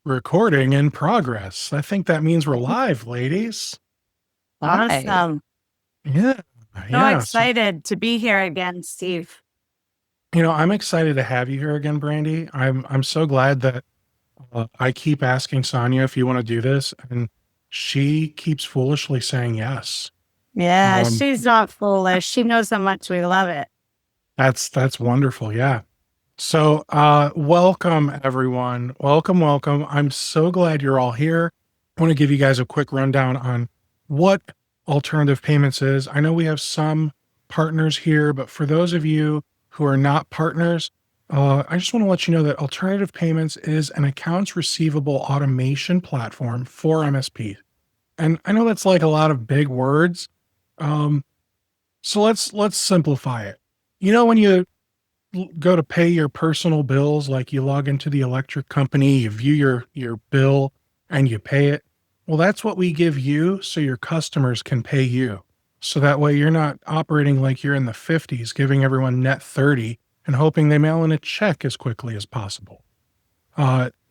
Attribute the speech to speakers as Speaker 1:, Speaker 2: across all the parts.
Speaker 1: Recording in progress. I think that means we're live, ladies.
Speaker 2: Hi.
Speaker 3: Awesome.
Speaker 1: Yeah.
Speaker 3: So
Speaker 1: Yeah. So,
Speaker 3: excited to be here again, Steve.
Speaker 1: I'm excited to have you here again, Brandy. I'm so glad that I keep asking Sonia if you want to do this, and she keeps foolishly saying yes.
Speaker 3: Yeah,
Speaker 1: Um,
Speaker 3: she's not foolish. She knows how much we love it.
Speaker 1: that's wonderful. Yeah. So, welcome everyone. Welcome, welcome. I'm so glad you're all here. I want to give you guys a quick rundown on what alternative payments is. I know we have some partners here, but for those of you who are not partners, I just want to let you know that alternative payments is an accounts receivable automation platform for MSP. And I know that's like a lot of big words. Um, so let's simplify it. When you go to pay your personal bills, like you log into the electric company, you view your bill and you pay it. Well, that's what we give you so your customers can pay you. So that way you're not operating like you're in the 50s, giving everyone net 30 and hoping they mail in a check as quickly as possible.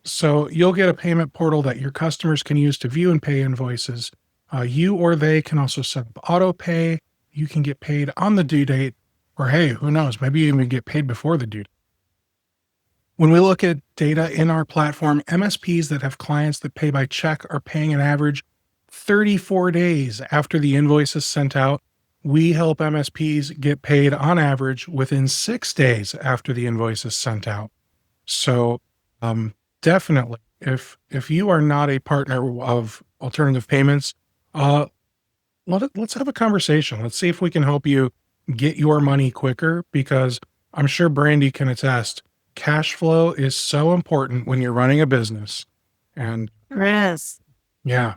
Speaker 1: So you'll get a payment portal that your customers can use to view and pay invoices. You or they can also set up auto pay. You can get paid on the due date, or hey, who knows, maybe you even get paid before the due date. When we look at data in our platform, MSPs that have clients that pay by check are paying an average 34 days after the invoice is sent out. We help MSPs get paid on average within 6 days after the invoice is sent out. So, definitely, if you are not a partner of alternative payments, uh, let's have a conversation. Let's see if we can help you get your money quicker, because I'm sure Brandy can attest, cash flow is so important when you're running a business. And
Speaker 3: Chris.
Speaker 1: yeah.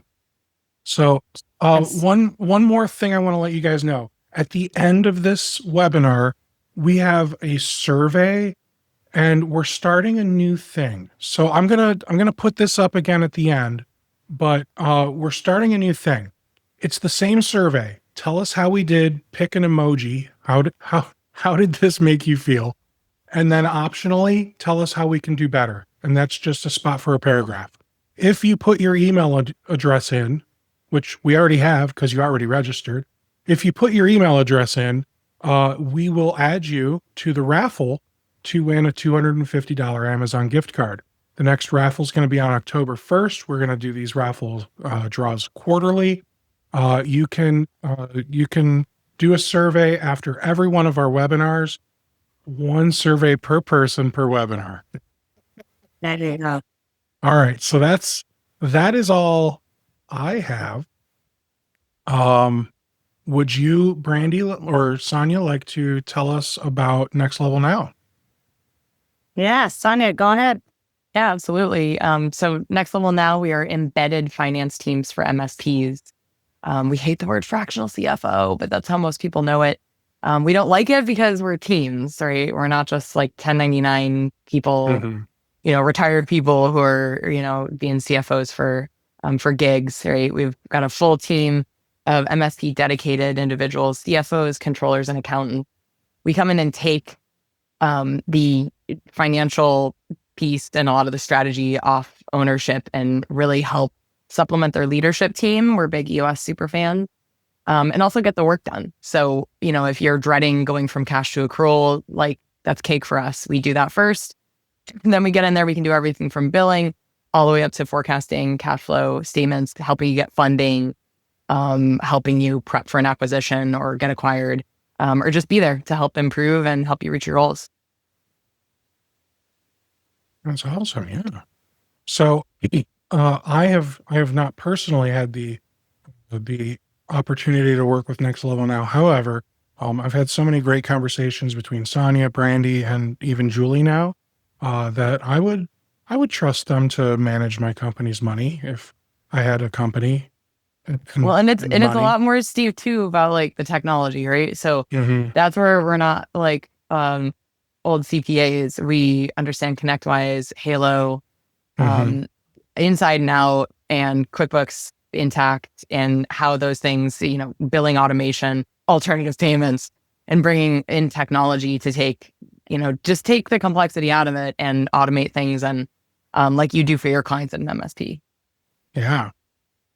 Speaker 1: So,
Speaker 3: Yes.
Speaker 1: one more thing I want to let you guys know. At the end of this webinar, we have a survey and we're starting a new thing. So I'm gonna put this up again at the end, but we're starting a new thing. It's the same survey. Tell us how we did. Pick an emoji. How did this make you feel? And then optionally, tell us how we can do better. And that's just a spot for a paragraph. If you put your email address in, which we already have because you already registered, if you put your email address in, we will add you to the raffle to win a $250 Amazon gift card. The next raffle is going to be on October 1st. We're going to do these raffle draws quarterly. You can do a survey after every one of our webinars. One survey per person per webinar.
Speaker 3: There you go.
Speaker 1: All right, so that is all I have. Would you, Brandy or Sonia, like to tell us about Next Level Now?
Speaker 3: Yeah, Sonia, go ahead.
Speaker 2: Yeah, absolutely. So Next Level Now, we are embedded finance teams for MSPs. We hate the word fractional CFO, but that's how most people know it. We don't like it because we're teams, right? We're not just like 1099 people, retired people who are, being CFOs for gigs, right? We've got a full team of MSP dedicated individuals, CFOs, controllers, and accountants. We come in and take the financial piece and a lot of the strategy off ownership and really help supplement their leadership team. We're big EOS super fans. And also get the work done. So, if you're dreading going from cash to accrual, like that's cake for us. We do that first. And then we get in there, we can do everything from billing all the way up to forecasting, cash flow statements, helping you get funding, helping you prep for an acquisition or get acquired, or just be there to help improve and help you reach your goals.
Speaker 1: That's awesome. Yeah. So I have not personally had the opportunity to work with Next Level Now. However, I've had so many great conversations between Sonia, Brandy, and even Julie now that I would trust them to manage my company's money if I had a company.
Speaker 2: Well, and it's
Speaker 1: the
Speaker 2: a
Speaker 1: money.
Speaker 2: lot more, Steve, too, about like the technology, right? So
Speaker 1: Mhm.
Speaker 2: that's where we're not like old CPAs. We understand ConnectWise, Halo,
Speaker 1: Mhm.
Speaker 2: um, inside and out, and QuickBooks intact, and how those things, billing automation, alternative payments, and bringing in technology to take, just take the complexity out of it and automate things and like you do for your clients at an MSP.
Speaker 1: Yeah.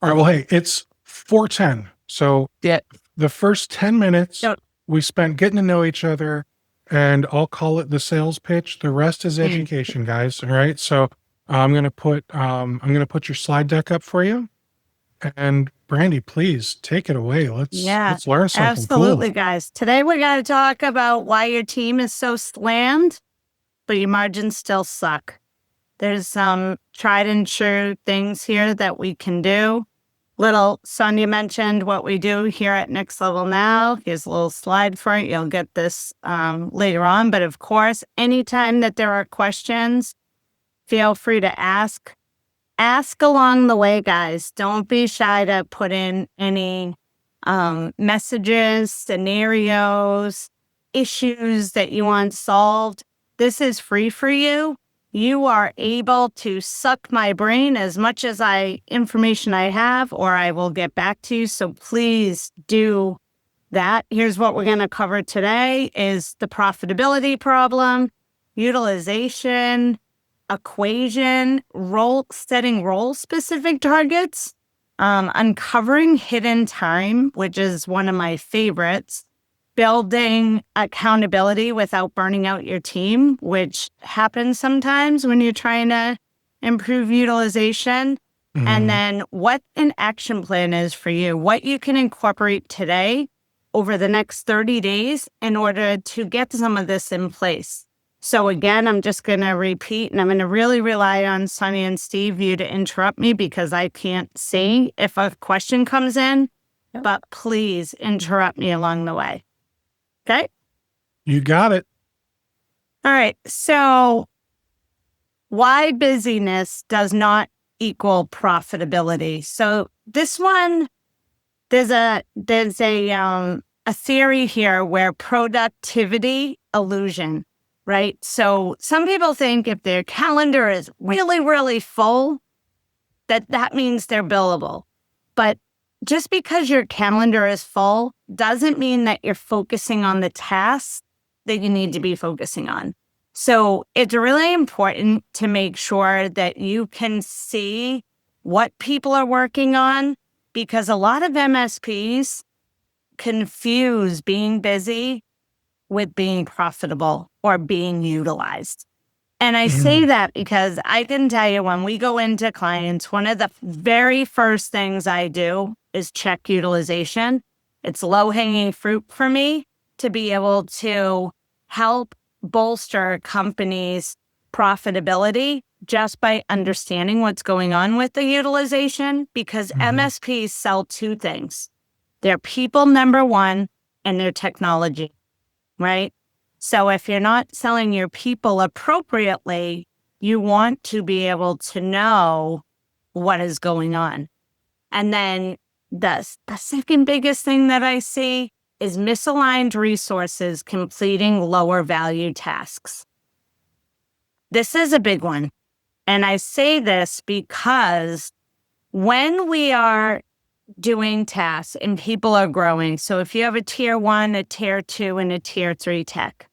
Speaker 1: All right. Well, hey, it's 4:10. So
Speaker 2: Yeah.
Speaker 1: the first 10 minutes
Speaker 3: Yep.
Speaker 1: we spent getting to know each other, and I'll call it the sales pitch. The rest is education, guys. All right. So I'm gonna put your slide deck up for you. And Brandi, please take it away.
Speaker 3: Yeah,
Speaker 1: Let's learn something
Speaker 3: absolutely,
Speaker 1: cool.
Speaker 3: guys. Today we're going to talk about why your team is so slammed, but your margins still suck. There's some tried and true things here that we can do. Little Sonia mentioned what we do here at Next Level Now. Here's a little slide for it. You'll get this later on. But of course, anytime that there are questions, feel free to ask. Ask along the way, guys. Don't be shy to put in any messages, scenarios, issues that you want solved. This is free for you. You are able to suck my brain as much as information I have, or I will get back to you. So please do that. Here's what we're going to cover today is the profitability problem, utilization, equation, setting role specific targets, uncovering hidden time, which is one of my favorites, building accountability without burning out your team, which happens sometimes when you're trying to improve utilization. And then what an action plan is for you, what you can incorporate today over the next 30 days in order to get some of this in place. So again, I'm just going to repeat, and I'm going to really rely on Sonny and Steve, you to interrupt me because I can't see if a question comes in, but please interrupt me along the way. Okay?
Speaker 1: You got it.
Speaker 3: All right. So why busyness does not equal profitability. So this one, there's a theory here where productivity illusion. Right? So some people think if their calendar is really, really full, that means they're billable. But just because your calendar is full doesn't mean that you're focusing on the tasks that you need to be focusing on. So it's really important to make sure that you can see what people are working on, because a lot of MSPs confuse being busy with being profitable or being utilized. And I say that because I can tell you when we go into clients, one of the very first things I do is check utilization. It's low-hanging fruit for me to be able to help bolster companies' profitability just by understanding what's going on with the utilization, because MSPs sell two things. Their people, number one, and their technology. Right? So if you're not selling your people appropriately, you want to be able to know what is going on. And then the second biggest thing that I see is misaligned resources completing lower value tasks. This is a big one. And I say this because when we are doing tasks and people are growing. So if you have a tier 1, a tier 2, and a tier 3 tech,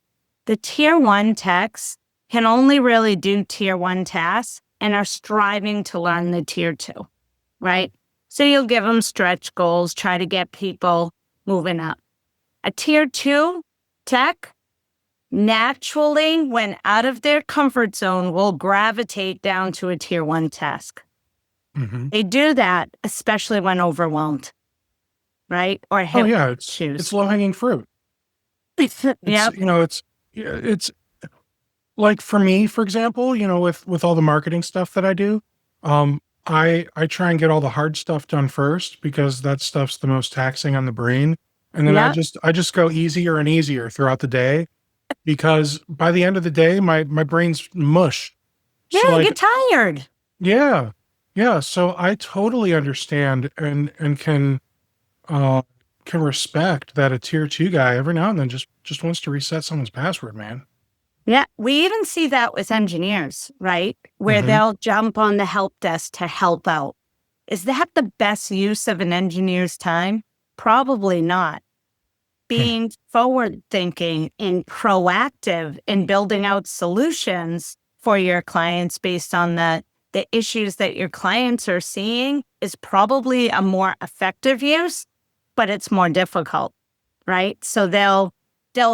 Speaker 3: the tier 1 techs can only really do tier 1 tasks and are striving to learn the tier 2, right? So you'll give them stretch goals, try to get people moving up. A tier 2 tech naturally, when out of their comfort zone, will gravitate down to a tier 1 task. They do that, especially when overwhelmed, right? Or
Speaker 1: It's low hanging fruit.
Speaker 3: Yep.
Speaker 1: It's like for me, for example, with all the marketing stuff that I do, I try and get all the hard stuff done first because that stuff's the most taxing on the brain, and then
Speaker 3: Yep.
Speaker 1: I just go easier and easier throughout the day because by the end of the day, my brain's mush.
Speaker 3: Yeah,
Speaker 1: So
Speaker 3: you
Speaker 1: like,
Speaker 3: get tired.
Speaker 1: yeah. Yeah, so I totally understand and can respect that a tier 2 guy every now and then just wants to reset someone's password, man.
Speaker 3: Yeah, we even see that with engineers, right? Where they'll jump on the help desk to help out. Is that the best use of an engineer's time? Probably not. Being forward thinking and proactive in building out solutions for your clients based on the issues that your clients are seeing is probably a more effective use, but it's more difficult, right? So they'll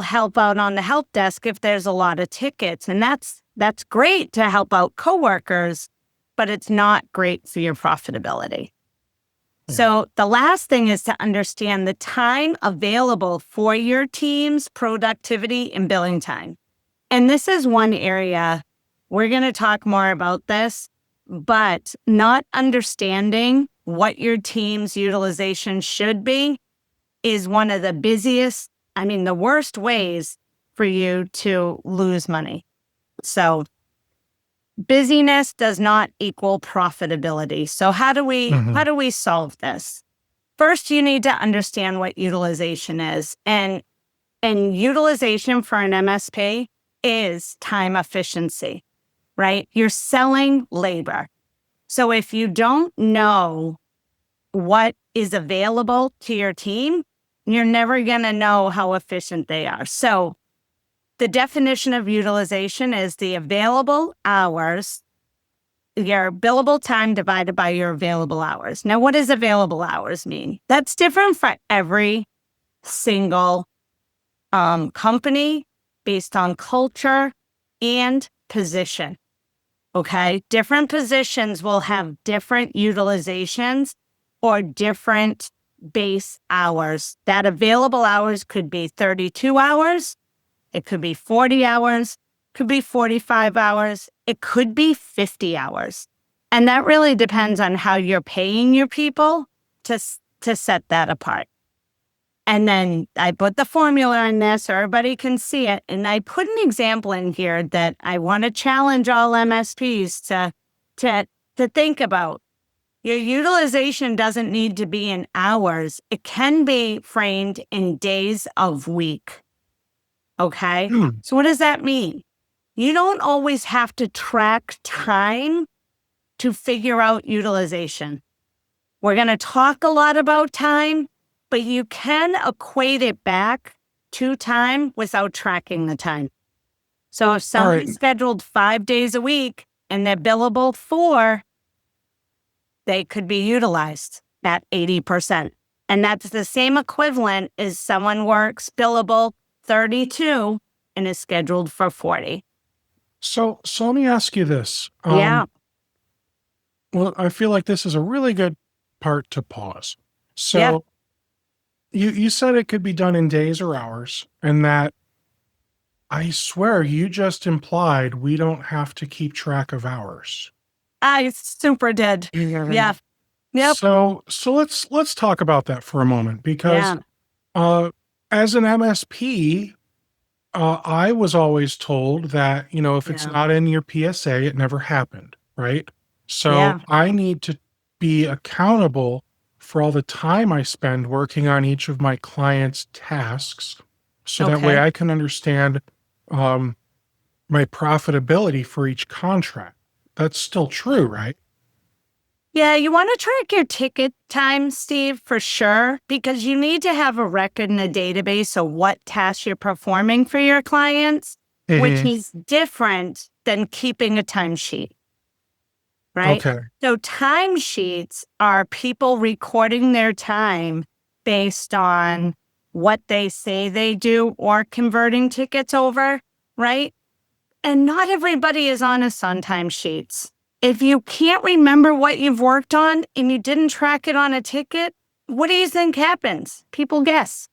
Speaker 3: help out on the help desk if there's a lot of tickets, and that's great to help out coworkers, but it's not great for your profitability. So the last thing is to understand the time available for your team's productivity and billing time. And this is one area we're going to talk more about this, but not understanding what your team's utilization should be is one of the the worst ways for you to lose money. So busyness does not equal profitability. So how do we solve this? First, you need to understand what utilization is. And utilization for an MSP is time efficiency, right? You're selling labor. So if you don't know what is available to your team, you're never going to know how efficient they are. So the definition of utilization is the available hours, your billable time divided by your available hours. Now, what does available hours mean? That's different for every single company based on culture and position. Okay. Different positions will have different utilizations or different base hours. That available hours could be 32 hours. It could be 40 hours, could be 45 hours. It could be 50 hours. And that really depends on how you're paying your people to set that apart. And then I put the formula in this so everybody can see it. And I put an example in here that I want to challenge all MSPs to think about. Your utilization doesn't need to be in hours. It can be framed in days of week. Okay? So what does that mean? You don't always have to track time to figure out utilization. We're going to talk a lot about time, but you can equate it back to time without tracking the time. So if somebody's scheduled 5 days a week and they're billable 4, they could be utilized at 80%. And that's the same equivalent as someone works billable 32 and is scheduled for 40.
Speaker 1: So let me ask you this.
Speaker 3: Yeah.
Speaker 1: Well, I feel like this is a really good part to pause. So you said it could be done in days or hours, and that I swear you just implied we don't have to keep track of hours.
Speaker 3: I super did. Yeah. Yep.
Speaker 1: So let's talk about that for a moment, because as an MSP, I was always told that, if it's not in your PSA, it never happened, right? So I need to be accountable for all the time I spend working on each of my clients' tasks, so that way I can understand my profitability for each contract. That's still true, right?
Speaker 3: Yeah, you want to track your ticket time, Steve, for sure, because you need to have a record in a database of what tasks you're performing for your clients, which is different than keeping a timesheet, right?
Speaker 1: Okay.
Speaker 3: So timesheets are people recording their time based on what they say they do or converting tickets over, right? And not everybody is honest on timesheets. If you can't remember what you've worked on and you didn't track it on a ticket, what do you think happens? People guess.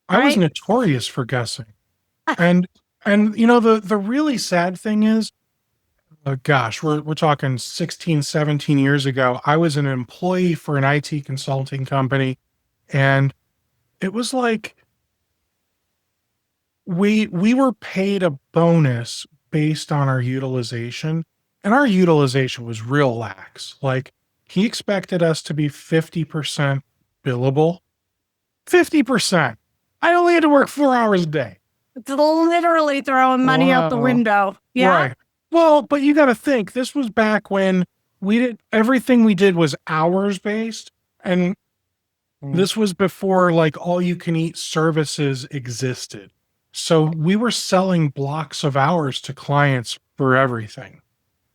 Speaker 1: I was notorious for guessing. And the really sad thing is, gosh, we're talking 16, 17 years ago. I was an employee for an IT consulting company, and it was like we were paid a bonus based on our utilization, and our utilization was real lax. Like, he expected us to be 50% billable. 50%. I only had to work 4 hours a day.
Speaker 3: It's literally throwing money out the window. Yeah.
Speaker 1: Right. Well, but you got to think, this was back when everything we did was hours based. And this was before like all you can eat services existed. So we were selling blocks of hours to clients for everything.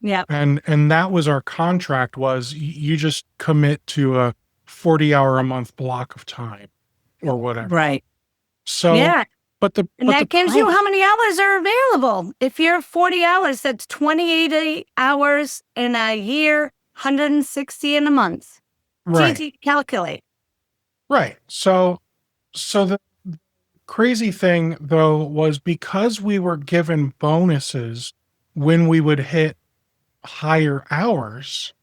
Speaker 3: Yep.
Speaker 1: And that was our contract was you just commit to a 40-hour a month block of time or whatever.
Speaker 3: Right.
Speaker 1: So,
Speaker 3: Yeah.
Speaker 1: but the
Speaker 3: And
Speaker 1: but the
Speaker 3: that gives you
Speaker 1: problem,
Speaker 3: how many hours are available. If you're 40 hours, that's 28 hours in a year, 160 in a month. It's
Speaker 1: right,
Speaker 3: easy to calculate.
Speaker 1: right. So the crazy thing though was because we were given bonuses when we would hit higher hours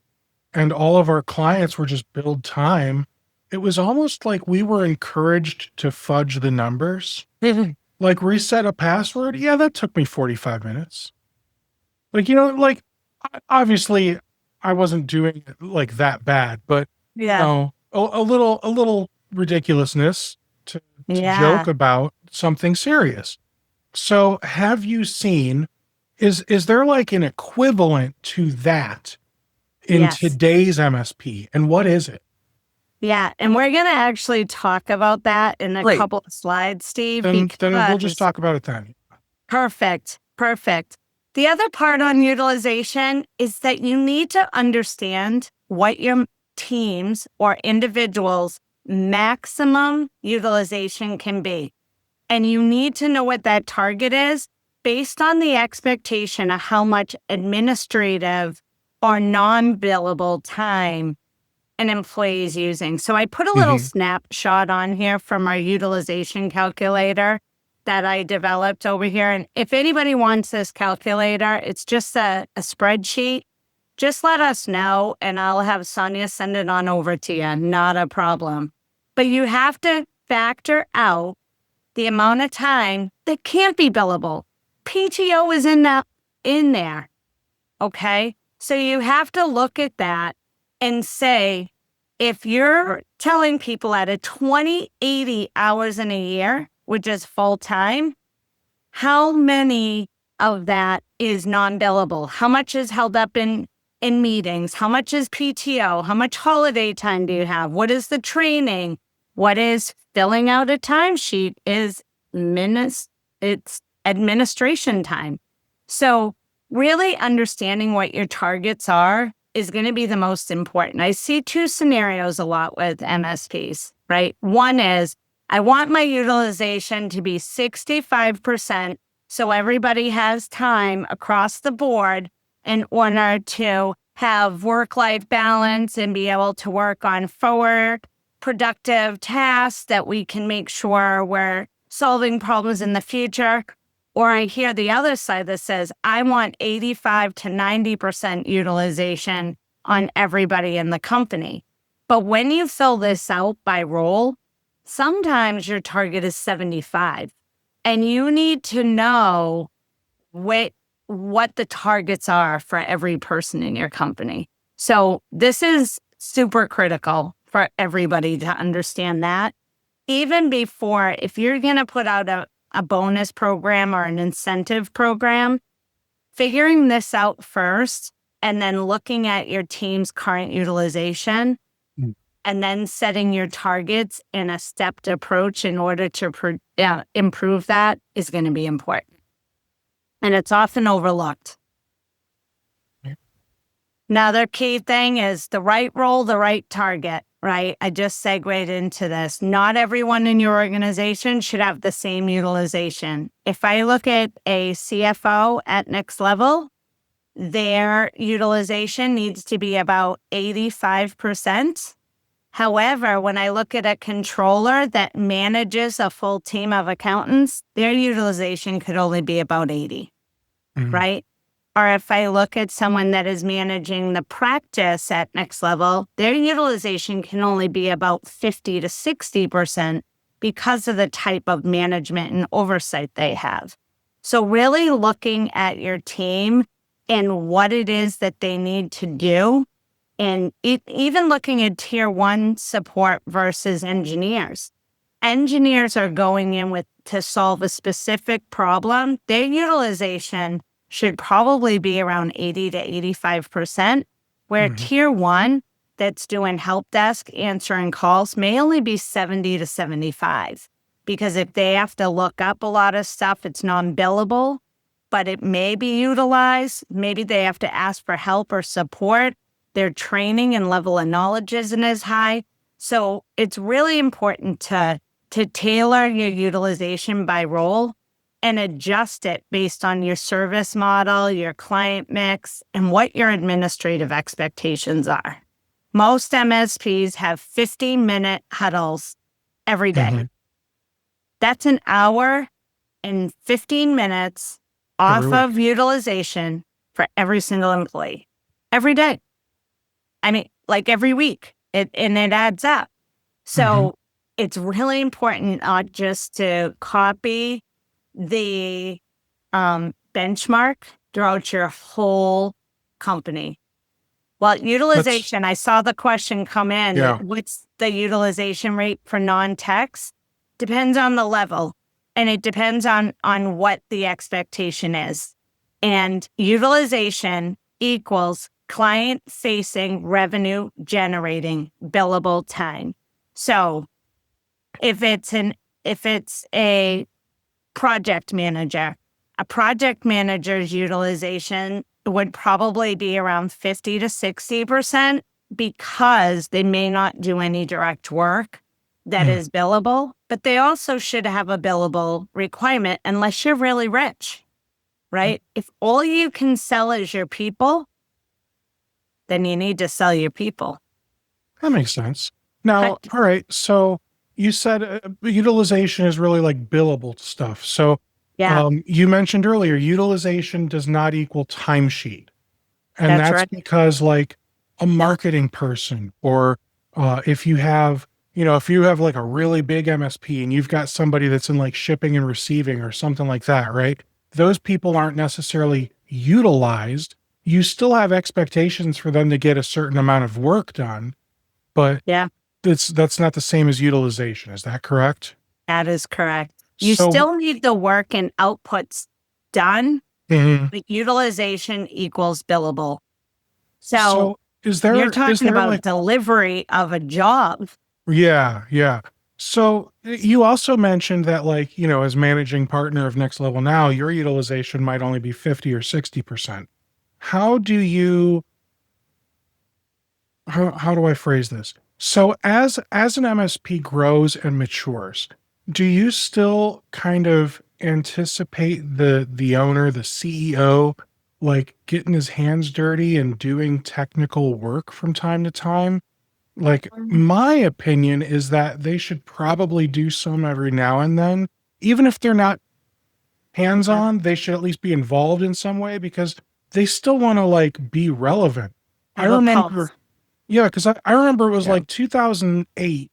Speaker 1: and all of our clients were just billed time, it was almost like we were encouraged to fudge the numbers. Like reset a password. Yeah, that took me 45 minutes. Like, like obviously I wasn't doing it like that bad, but
Speaker 3: Yeah.
Speaker 1: a little ridiculousness to
Speaker 3: Yeah.
Speaker 1: joke about something serious. So have you seen, is there like an equivalent to that in
Speaker 3: Yes.
Speaker 1: today's MSP? And what is it?
Speaker 3: Yeah. And we're going to actually talk about that in a
Speaker 2: Great.
Speaker 3: couple of slides, Steve,
Speaker 1: Then we'll just
Speaker 3: because
Speaker 1: talk about it then.
Speaker 3: perfect. Perfect. The other part on utilization is that you need to understand what your teams or individuals' maximum utilization can be. And you need to know what that target is based on the expectation of how much administrative or non billable time an employee is using. So I put a little
Speaker 1: Mhm.
Speaker 3: snapshot on here from our utilization calculator that I developed over here. And if anybody wants this calculator, it's just a spreadsheet. Just let us know and I'll have Sonia send it on over to you. Not a problem. But you have to factor out the amount of time that can't be billable. PTO is in there. Okay. So you have to look at that and say, if you're telling people at a 80 hours in a year, which is full time, how many of that is non-billable? How much is held up in meetings? How much is PTO? How much holiday time do you have? What is the training? What is filling out a timesheet is minutes, it's administration time. So really understanding what your targets are is going to be the most important. I see two scenarios a lot with MSPs, right? One is I want my utilization to be 65% so everybody has time across the board in order to have work-life balance and be able to work on forward productive tasks that we can make sure we're solving problems in the future. Or I hear the other side that says, I want 85 to 90% utilization on everybody in the company. But when you fill this out by role, sometimes your target is 75. And you need to know what the targets are for every person in your company. So this is super critical for everybody to understand that. Even before, if you're going to put out a bonus program or an incentive program, figuring this out first and then looking at your team's current utilization
Speaker 1: Mm.
Speaker 3: and then setting your targets in a stepped approach in order to improve that is going to be important. And it's often overlooked.
Speaker 1: Yeah.
Speaker 3: Another key thing is the right role, the right target, right? I just segued into this. Not everyone in your organization should have the same utilization. If I look at a CFO at Next Level, their utilization needs to be about 85%. However, when I look at a controller that manages a full team of accountants, their utilization could only be about 80,
Speaker 1: Mhm.
Speaker 3: right? Or if I look at someone that is managing the practice at Next Level, their utilization can only be about 50 to 60% because of the type of management and oversight they have. So really looking at your team and what it is that they need to do, and even looking at tier one support versus engineers. Engineers are going in to solve a specific problem. Their utilization should probably be around 80 to 85%, where
Speaker 1: Mhm.
Speaker 3: tier one that's doing help desk answering calls may only be 70 to 75 because if they have to look up a lot of stuff, it's non-billable, but it may be utilized. Maybe they have to ask for help or support. Their training and level of knowledge isn't as high. So it's really important to tailor your utilization by role and adjust it based on your service model, your client mix, and what your administrative expectations are. Most MSPs have 15-minute huddles every day.
Speaker 1: Mhm.
Speaker 3: That's an hour and 15 minutes off
Speaker 1: Every week.
Speaker 3: of utilization for every single employee every day. I mean, like every week, and it adds up. So it's really important not just to copy the benchmark throughout your whole company. Well, utilization, I saw the question come in.
Speaker 1: Yeah.
Speaker 3: What's the utilization rate for non-techs? Depends on the level, and it depends on what the expectation is. And utilization equals client-facing revenue generating billable time. So if it's a project manager, a project manager's utilization would probably be around 50 to 60% because they may not do any direct work that is billable, but they also should have a billable requirement unless you're really rich, right? If all you can sell is your people, then you need to sell your people.
Speaker 1: That makes sense. Now, all right. So you said utilization is really like billable stuff. So
Speaker 3: Yeah,
Speaker 1: you mentioned earlier, utilization does not equal timesheet. And
Speaker 3: that's
Speaker 1: that's
Speaker 3: right.
Speaker 1: because like a marketing person, or if you have, if you have like a really big MSP and you've got somebody that's in like shipping and receiving or something like that, right? Those people aren't necessarily utilized. You still have expectations for them to get a certain amount of work done, but
Speaker 3: Yeah,
Speaker 1: that's not the same as utilization. Is that correct?
Speaker 3: that is correct. You
Speaker 1: So,
Speaker 3: still need the work and outputs done,
Speaker 1: mhm.
Speaker 3: but utilization equals billable. So
Speaker 1: So is
Speaker 3: you're
Speaker 1: there
Speaker 3: talking about
Speaker 1: like,
Speaker 3: delivery of a job.
Speaker 1: yeah, yeah. So you also mentioned that like, as managing partner of Next Level Now, your utilization might only be 50 or 60%. How do you, how do I phrase this? So as an MSP grows and matures, do you still kind of anticipate the owner, the CEO, like getting his hands dirty and doing technical work from time to time? Like, my opinion is that they should probably do some every now and then. Even if they're not hands-on, they should at least be involved in some way because they still want to like be relevant. I
Speaker 3: Have a
Speaker 1: remember,
Speaker 3: pulse.
Speaker 1: yeah, because I remember it was
Speaker 3: Yeah.
Speaker 1: like 2008,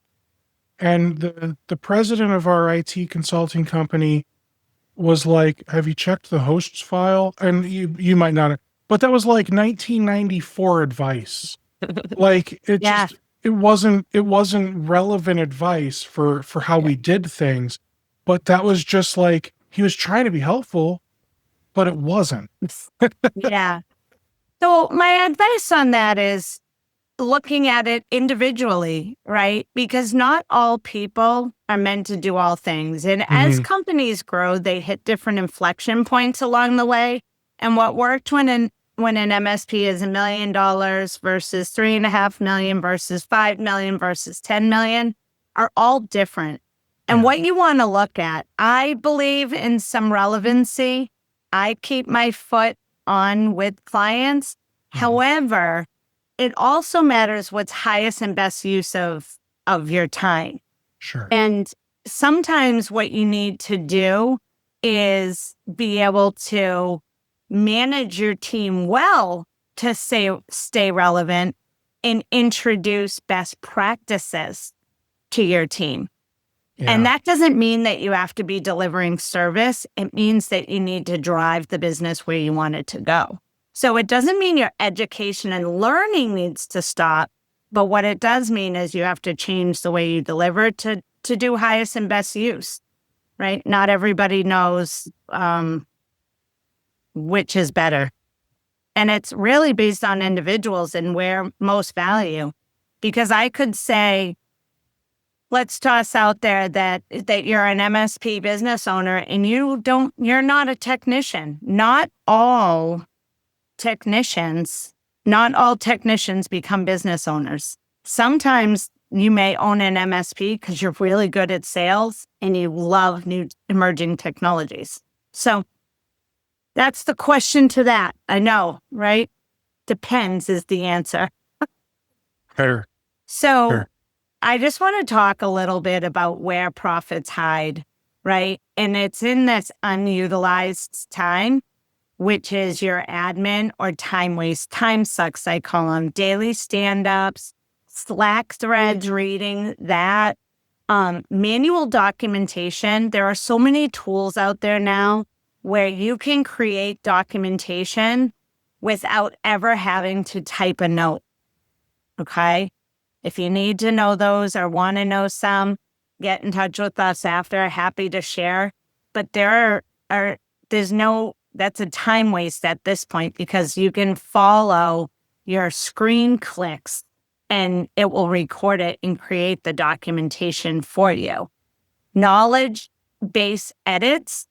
Speaker 1: and the president of our IT consulting company was like, "Have you checked the hosts file?" And you might not have, but that was like 1994 advice. Like
Speaker 3: Yeah.
Speaker 1: it wasn't relevant advice for how
Speaker 3: Yeah.
Speaker 1: we did things, but that was just like he was trying to be helpful, but it wasn't.
Speaker 3: Yeah. So my advice on that is looking at it individually, right? Because not all people are meant to do all things. And as
Speaker 1: Mhm.
Speaker 3: companies grow, they hit different inflection points along the way. And what worked when an MSP is $1 million versus 3.5 million versus 5 million versus 10 million are all different. And
Speaker 1: Yeah.
Speaker 3: what you want to look at, I believe in some relevancy. I keep my foot on with clients.
Speaker 1: Mhm.
Speaker 3: However, it also matters what's highest and best use of your time.
Speaker 1: Sure.
Speaker 3: And sometimes what you need to do is be able to manage your team well to stay relevant and introduce best practices to your team. And
Speaker 1: Yeah.
Speaker 3: that doesn't mean that you have to be delivering service. It means that you need to drive the business where you want it to go. So it doesn't mean your education and learning needs to stop. But what it does mean is you have to change the way you deliver to do highest and best use, right? Not everybody knows which is better. And it's really based on individuals and where most value. Because I could say, let's toss out there that you're an MSP business owner and you're not a technician. Not all technicians become business owners. Sometimes you may own an MSP because you're really good at sales and you love new emerging technologies. So that's the question to that. I know, right? Depends is the answer.
Speaker 1: Fair.
Speaker 3: So
Speaker 1: Sure.
Speaker 3: I just want to talk a little bit about where profits hide, right? And it's in this unutilized time, which is your admin or time waste, time sucks, I call them, daily stand-ups, Slack threads, reading that, manual documentation. There are so many tools out there now where you can create documentation without ever having to type a note, okay? If you need to know those or want to know some, get in touch with us after. Happy to share. But that's a time waste at this point because you can follow your screen clicks and it will record it and create the documentation for you. Knowledge base edits,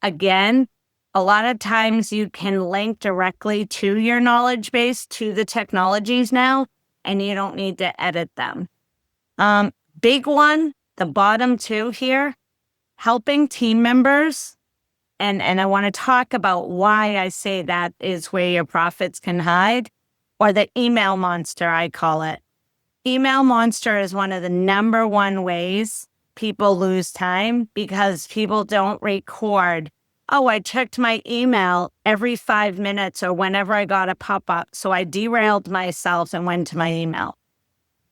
Speaker 3: again, a lot of times you can link directly to your knowledge base, to the technologies now, and you don't need to edit them. Big one, the bottom two here, helping team members. And I want to talk about why I say that is where your profits can hide, or the email monster, I call it. Email monster is one of the number one ways people lose time because people don't record, oh, I checked my email every 5 minutes or whenever I got a pop-up. So I derailed myself and went to my email.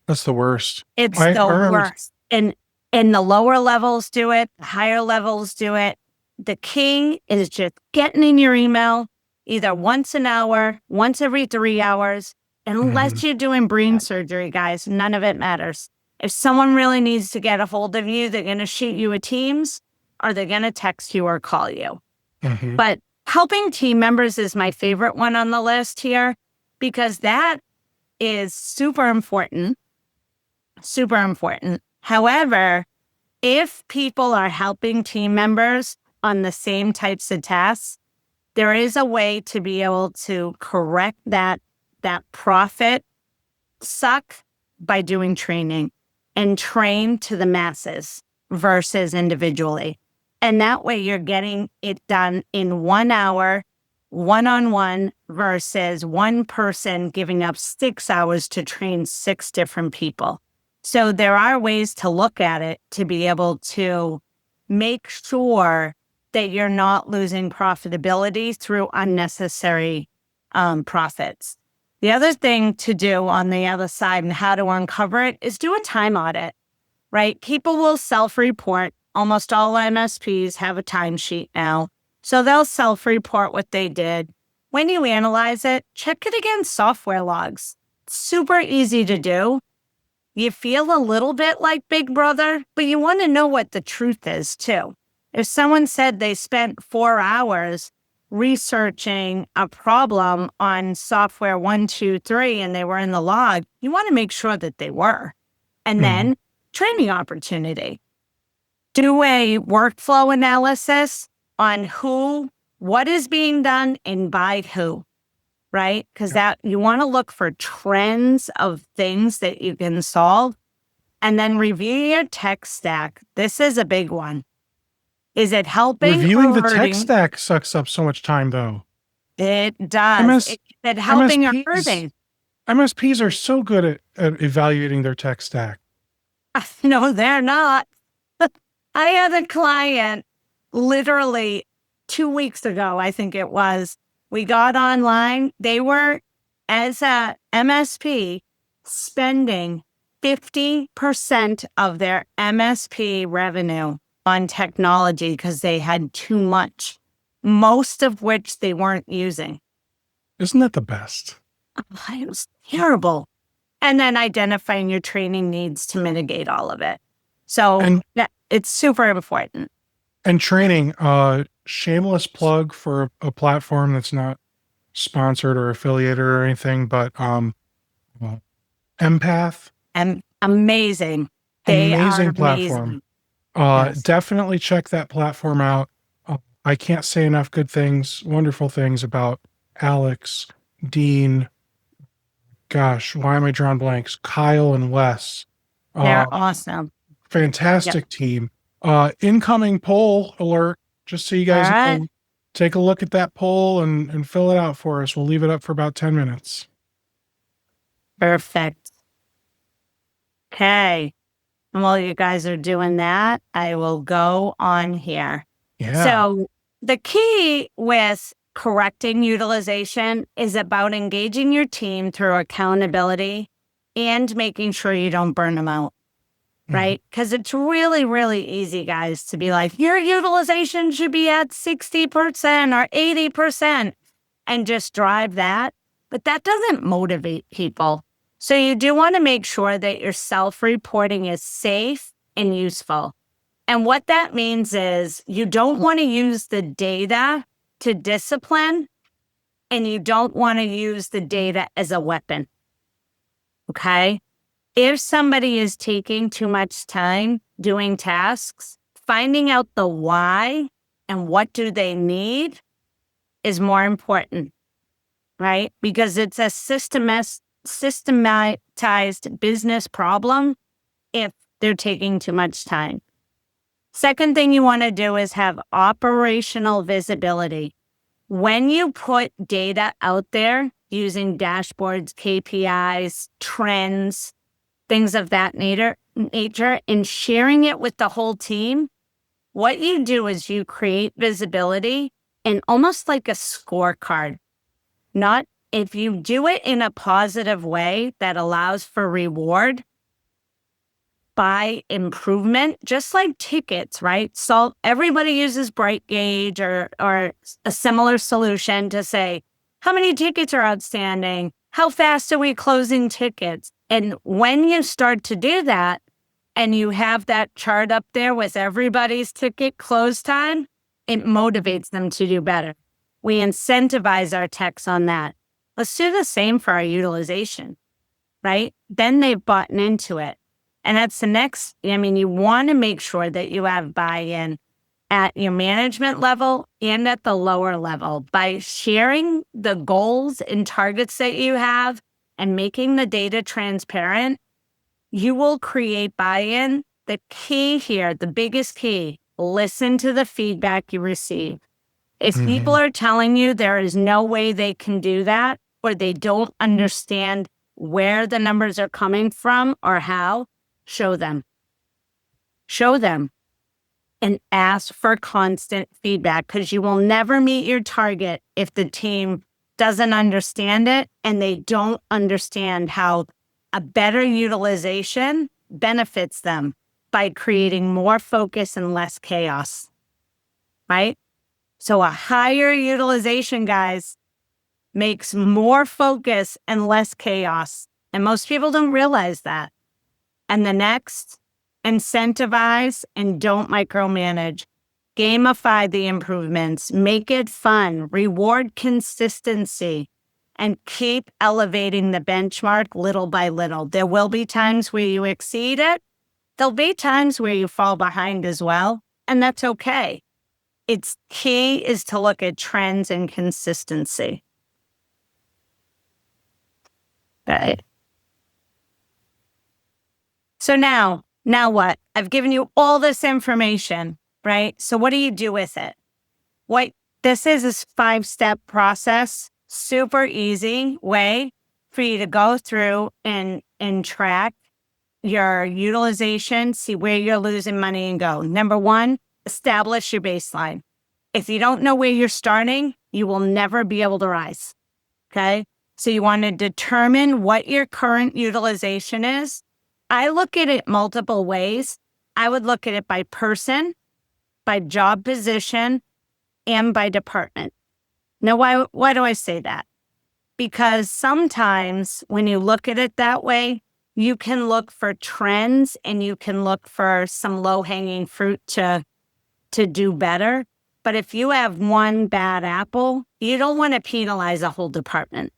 Speaker 1: That's the worst.
Speaker 3: It's
Speaker 1: I
Speaker 3: the
Speaker 1: remember-
Speaker 3: worst. And the lower levels do it, the higher levels do it. The king is just getting in your email either once an hour, once every 3 hours. Unless you're doing brain surgery, guys, none of it matters. If someone really needs to get a hold of you, they're going to shoot you a Teams or they're going to text you or call you. But helping team members is my favorite one on the list here because that is super important. Super important. However, if people are helping team members on the same types of tasks, there is a way to be able to correct that profit suck by doing training and train to the masses versus individually. And that way you're getting it done in 1 hour, one-on-one versus one person giving up 6 hours to train 6 different people. So there are ways to look at it to be able to make sure that you're not losing profitability through unnecessary profits. The other thing to do on the other side and how to uncover it is do a time audit, right? People will self-report. Almost all MSPs have a timesheet now. So they'll self-report what they did. When you analyze it, check it against software logs. It's super easy to do. You feel a little bit like Big Brother, but you want to know what the truth is too. If someone said they spent 4 hours researching a problem on software 1, 2, 3, and they were in the log, you want to make sure that they were. And then training opportunity. Do a workflow analysis on what is being done and by who, right? Because that you want to look for trends of things that you can solve. And then review your tech stack. This is a big one. Is it helping?
Speaker 1: Reviewing the
Speaker 3: or
Speaker 1: tech
Speaker 3: hurting?
Speaker 1: stack sucks up so much time, though.
Speaker 3: It does. Is it helping or
Speaker 1: MSPs
Speaker 3: hurting?
Speaker 1: MSPs are so good at evaluating their tech stack.
Speaker 3: No, they're not. I had a client literally 2 weeks ago, I think it was. We got online. They were, as a MSP, spending 50% of their MSP revenue on technology because they had too much, most of which they weren't using.
Speaker 1: Isn't that the best?
Speaker 3: It was terrible. And then identifying your training needs to mitigate all of it. So it's super important.
Speaker 1: And training, shameless plug for a platform that's not sponsored or affiliated or anything, but Empath.
Speaker 3: And amazing. They are
Speaker 1: Amazing
Speaker 3: amazing.
Speaker 1: platform.
Speaker 3: Yes.
Speaker 1: Definitely check that platform out. I can't say enough good things, wonderful things about Alex, Dean. Gosh, why am I drawing blanks? Kyle and Wes.
Speaker 3: They're
Speaker 1: Uh,
Speaker 3: awesome. Yep.
Speaker 1: Fantastic team. Incoming poll alert, just so you
Speaker 3: All
Speaker 1: guys
Speaker 3: right.
Speaker 1: know. Take a look at that poll and fill it out for us. We'll leave it up for about 10 minutes.
Speaker 3: Perfect. Okay. And while you guys are doing that, I will go on here.
Speaker 1: Yeah.
Speaker 3: So the key with correcting utilization is about engaging your team through accountability and making sure you don't burn them out, right? Because it's really, really easy, guys, to be like, your utilization should be at 60% or 80% and just drive that. But that doesn't motivate people. So you do want to make sure that your self-reporting is safe and useful. And what that means is you don't want to use the data to discipline, and you don't want to use the data as a weapon. Okay? If somebody is taking too much time doing tasks, finding out the why and what do they need is more important, right? Because it's a systematized business problem if they're taking too much time. Second thing you want to do is have operational visibility. When you put data out there using dashboards, KPIs, trends, things of that nature, and sharing it with the whole team, what you do is you create visibility and almost like a scorecard. Not if you do it in a positive way that allows for reward by improvement, just like tickets, right? So everybody uses Bright Gauge or a similar solution to say, how many tickets are outstanding? How fast are we closing tickets? And when you start to do that and you have that chart up there with everybody's ticket close time, it motivates them to do better. We incentivize our techs on that. Let's do the same for our utilization, right? Then they've bought into it. And that's the next, you want to make sure that you have buy-in at your management level and at the lower level by sharing the goals and targets that you have and making the data transparent. You will create buy-in. The key here, the biggest key, listen to the feedback you receive. If people are telling you there is no way they can do that, or they don't understand where the numbers are coming from or how, show them. Show them and ask for constant feedback, because you will never meet your target if the team doesn't understand it and they don't understand how a better utilization benefits them by creating more focus and less chaos, right? So a higher utilization, guys, makes more focus and less chaos. And most people don't realize that. And the next, incentivize and don't micromanage. Gamify the improvements, make it fun, reward consistency, and keep elevating the benchmark little by little. There will be times where you exceed it. There'll be times where you fall behind as well, and that's okay. Its key is to look at trends and consistency. Right. So now what? I've given you all this information, right? So what do you do with it? This is a 5-step process, super easy way for you to go through and track your utilization, see where you're losing money and go. Number 1, establish your baseline. If you don't know where you're starting, you will never be able to rise, okay? So you want to determine what your current utilization is. I look at it multiple ways. I would look at it by person, by job position, and by department. Now, why do I say that? Because sometimes when you look at it that way, you can look for trends and you can look for some low-hanging fruit to do better. But if you have one bad apple, you don't want to penalize a whole department,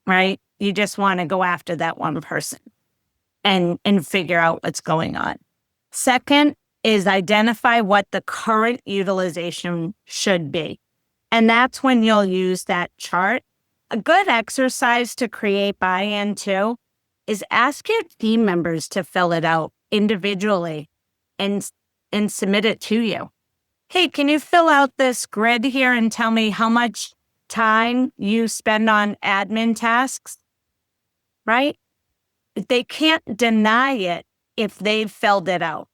Speaker 3: right? You just want to go after that one person. and figure out what's going on. Second is identify what the current utilization should be. And that's when you'll use that chart. A good exercise to create buy-in too is ask your team members to fill it out individually and submit it to you. Hey, can you fill out this grid here and tell me how much time you spend on admin tasks? Right? They can't deny it if they've filled it out.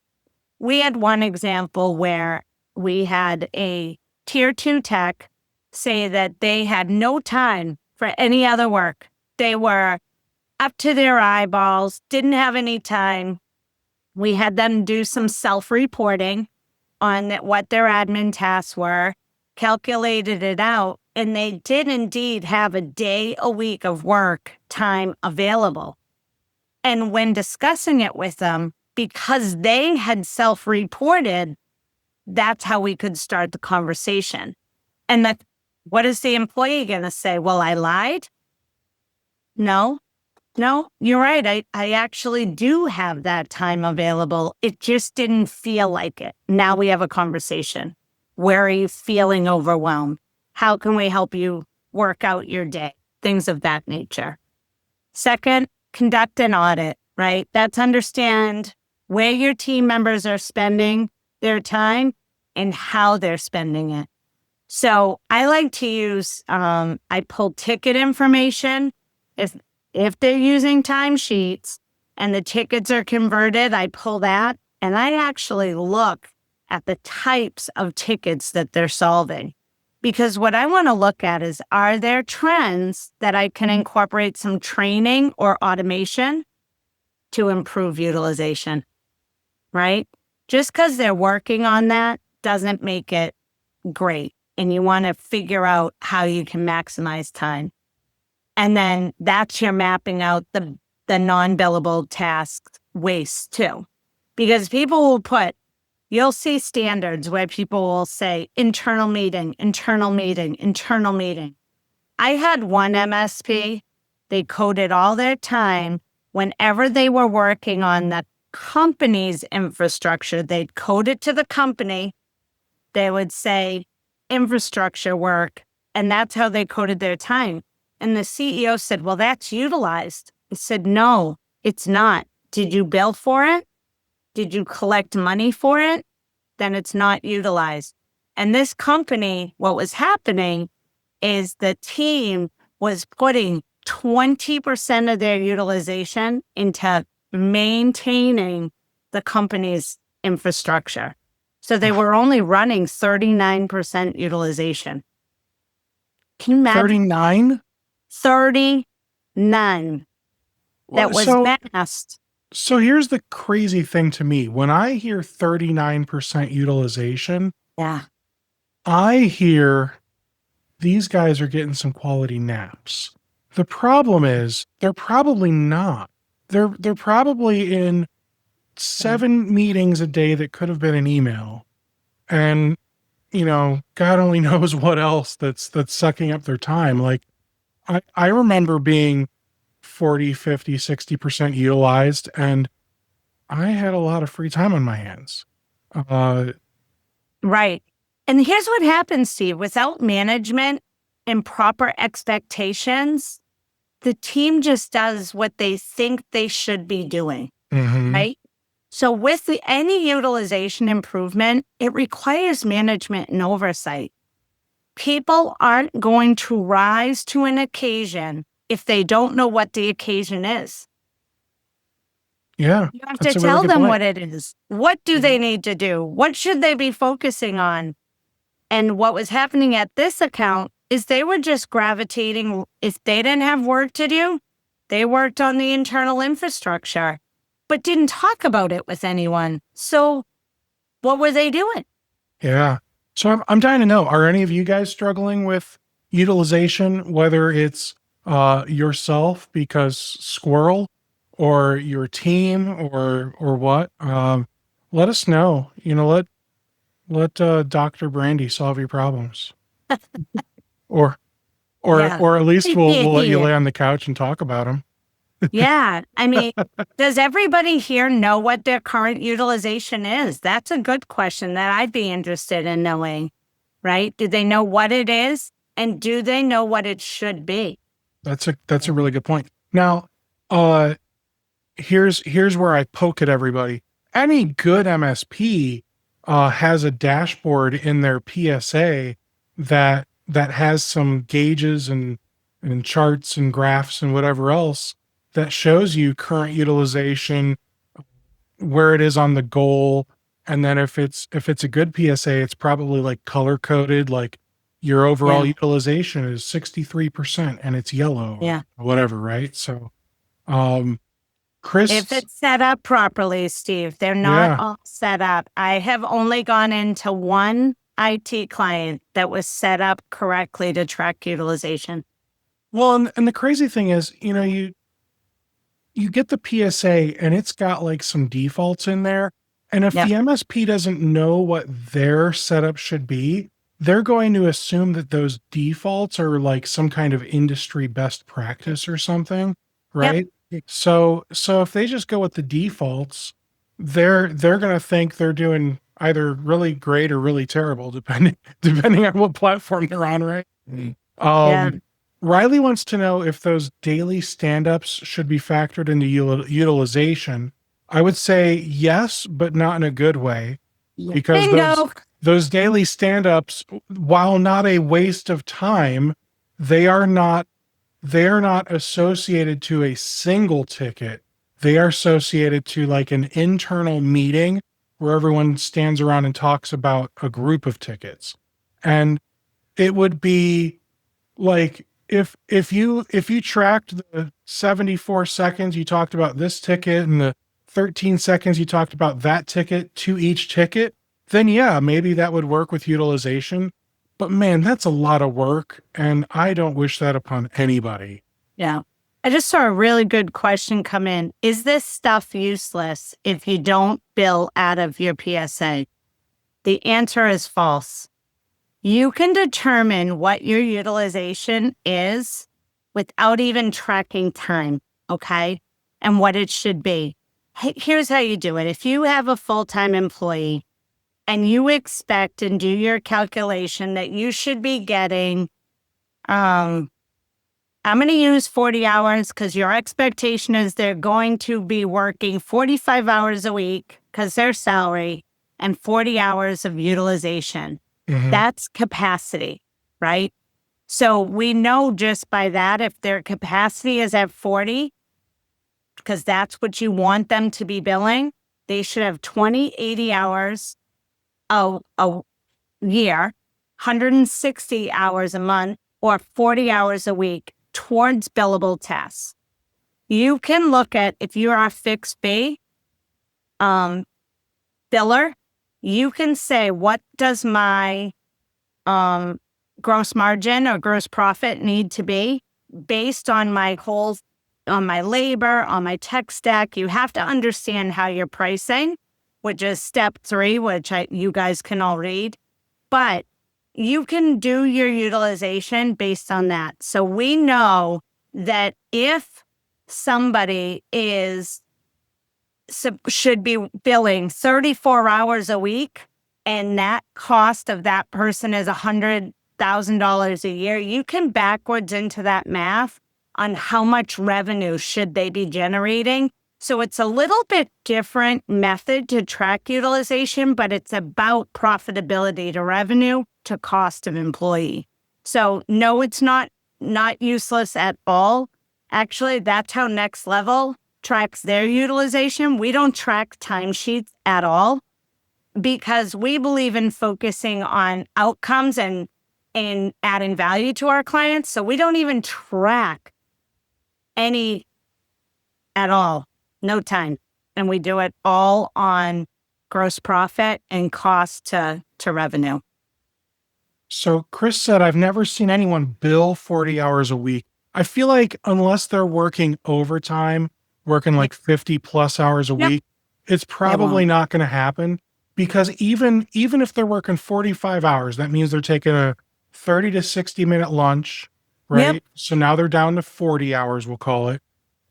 Speaker 3: We had one example where we had a tier 2 tech say that they had no time for any other work. They were up to their eyeballs, didn't have any time. We had them do some self-reporting on what their admin tasks were, calculated it out, and they did indeed have a day a week of work time available. And when discussing it with them, because they had self-reported, that's how we could start the conversation. And what is the employee going to say? Well, I lied? No, you're right. I actually do have that time available. It just didn't feel like it. Now we have a conversation. Where are you feeling overwhelmed? How can we help you work out your day? Things of that nature. Second, conduct an audit, right? That's understand where your team members are spending their time and how they're spending it. So I like to use, I pull ticket information. If they're using timesheets and the tickets are converted, I pull that and I actually look at the types of tickets that they're solving. Because what I want to look at is, are there trends that I can incorporate some training or automation to improve utilization, right? Just because they're working on that doesn't make it great. And you want to figure out how you can maximize time. And then that's your mapping out the non-billable tasks waste too. Because people will you'll see standards where people will say internal meeting. I had one MSP, they coded all their time. Whenever they were working on the company's infrastructure, they'd code it to the company. They would say infrastructure work, and that's how they coded their time. And the CEO said, well, that's utilized. I said, no, it's not. Did you bill for it? Did you collect money for it? Then it's not utilized. And this company, what was happening is the team was putting 20% of their utilization into maintaining the company's infrastructure. So they were only running 39% utilization. Can you imagine?
Speaker 1: 39?
Speaker 3: 39. That was fast.
Speaker 1: So here's the crazy thing to me. When I hear 39% utilization,
Speaker 3: Yeah.
Speaker 1: I hear these guys are getting some quality naps. The problem is they're probably not. They're probably in 7 meetings a day that could have been an email. And, God only knows what else that's sucking up their time. Like I remember being 40, 50, 60% utilized, and I had a lot of free time on my hands.
Speaker 3: Right. And here's what happens, Steve. Without management and proper expectations, the team just does what they think they should be doing, right? So with any utilization improvement, it requires management and oversight. People aren't going to rise to an occasion if they don't know what the occasion is.
Speaker 1: Yeah.
Speaker 3: You have to tell them what it is. What do they need to do? What should they be focusing on? And what was happening at this account is they were just gravitating. If they didn't have work to do, they worked on the internal infrastructure, but didn't talk about it with anyone. So what were they doing?
Speaker 1: Yeah. So I'm dying to know, are any of you guys struggling with utilization, whether it's yourself because squirrel, or your team, or what? Let us know. Let Dr. Brandi solve your problems. Or
Speaker 3: Yeah.
Speaker 1: at least we'll let you lay on the couch and talk about them.
Speaker 3: Yeah. I mean, does everybody here know what their current utilization is? That's a good question that I'd be interested in knowing, right? Do they know what it is? And do they know what it should be?
Speaker 1: That's a really good point. Now, uh, here's where I poke at everybody. Any good MSP has a dashboard in their PSA that has some gauges and charts and graphs and whatever else that shows you current utilization, where it is on the goal, and then if it's a good PSA, it's probably like color coded, like your overall
Speaker 3: Yeah.
Speaker 1: utilization is 63% and it's yellow
Speaker 3: Yeah.
Speaker 1: or whatever, right? So um Chris,
Speaker 3: If it's set up properly, Steve, they're not
Speaker 1: yeah.
Speaker 3: all set up. I have only gone into one IT client that was set up correctly to track utilization.
Speaker 1: Well, and the crazy thing is, you get the PSA and it's got like some defaults in there. And if
Speaker 3: Yep.
Speaker 1: the MSP doesn't know what their setup should be, they're going to assume that those defaults are like some kind of industry best practice or something,
Speaker 3: Yep.
Speaker 1: right? So if they just go with the defaults, they're going to think they're doing either really great or really terrible, depending on what platform they're on, right?
Speaker 3: Yeah.
Speaker 1: Um, Riley wants to know if those daily stand-ups should be factored into utilization. I would say yes, but not in a good way, because
Speaker 3: Bingo.
Speaker 1: those daily stand-ups, while not a waste of time, they are not associated to a single ticket. They are associated to like an internal meeting where everyone stands around and talks about a group of tickets. And it would be like if you tracked the 74 seconds you talked about this ticket and the 13 seconds you talked about that ticket to each ticket, then yeah, maybe that would work with utilization. But man, that's a lot of work, and I don't wish that upon anybody.
Speaker 3: Yeah. I just saw a really good question come in. Is this stuff useless if you don't bill out of your PSA? The answer is false. You can determine what your utilization is without even tracking time, okay? And what it should be. Here's how you do it. If you have a full-time employee and you expect and do your calculation that you should be getting, I'm going to use 40 hours because your expectation is they're going to be working 45 hours a week because their salary and 40 hours of utilization.
Speaker 1: Mhm.
Speaker 3: That's capacity, right? So we know just by that, if their capacity is at 40, because that's what you want them to be billing, they should have 80 hours a year, 160 hours a month, or 40 hours a week towards billable tasks. You can look at, if you're a fixed fee biller, you can say, what does my gross margin or gross profit need to be based on on my labor, on my tech stack? You have to understand how you're pricing, which is step 3, which you guys can all read. But you can do your utilization based on that. So we know that if somebody should be billing 34 hours a week, and that cost of that person is $100,000 a year, you can backwards into that math on how much revenue should they be generating. So it's a little bit different method to track utilization, but it's about profitability to revenue to cost of employee. So no, it's not useless at all. Actually, that's how Next Level tracks their utilization. We don't track timesheets at all because we believe in focusing on outcomes and adding value to our clients. So we don't even track any at all, no time. And we do it all on gross profit and cost to revenue.
Speaker 1: So Chris said, I've never seen anyone bill 40 hours a week. I feel like unless they're working overtime, working like 50 plus hours a
Speaker 3: Yep.
Speaker 1: week, it's probably
Speaker 3: won't.
Speaker 1: not going to happen, because even if they're working 45 hours, that means they're taking a 30 to 60 minute lunch, right?
Speaker 3: Yep.
Speaker 1: So now they're down to 40 hours, we'll call it.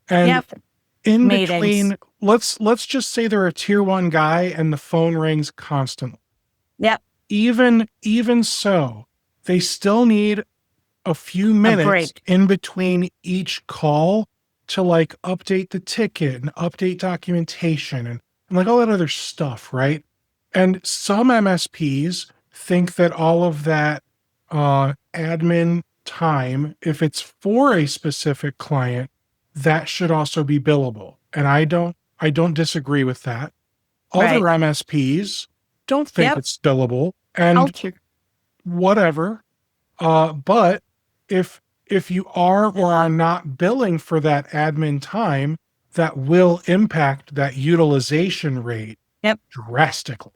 Speaker 1: And
Speaker 3: Yep.
Speaker 1: in
Speaker 3: Meetings.
Speaker 1: between, let's just say they're a tier one guy and the phone rings constantly.
Speaker 3: Yep.
Speaker 1: Even so, they still need a few minutes
Speaker 3: break.
Speaker 1: in between each call to like update the ticket and update documentation and like all that other stuff, right? And some MSPs think that all of that admin time, if it's for a specific client, that should also be billable. And I don't disagree with that. Other
Speaker 3: Right.
Speaker 1: MSPs don't think
Speaker 3: Yep.
Speaker 1: it's billable and
Speaker 3: Culture.
Speaker 1: whatever. But if you are or are not billing for that admin time, that will impact that utilization rate
Speaker 3: Yep.
Speaker 1: drastically.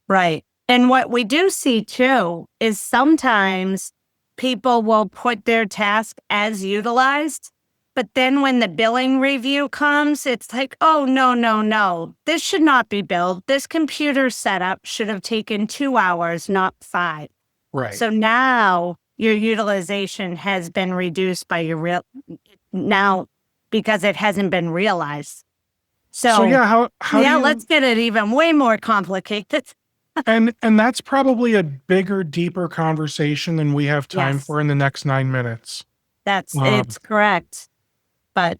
Speaker 3: Right. And what we do see too is sometimes people will put their task as utilized, but then when the billing review comes, it's like, oh, no, no, no, this should not be billed. This computer setup should have taken 2 hours, not 5.
Speaker 1: Right.
Speaker 3: So now your utilization has been reduced by your now because it hasn't been realized.
Speaker 1: So yeah, how do you,
Speaker 3: let's get it even way more complicated.
Speaker 1: and that's probably a bigger, deeper conversation than we have time
Speaker 3: Yes.
Speaker 1: for in the next 9 minutes.
Speaker 3: It's correct. But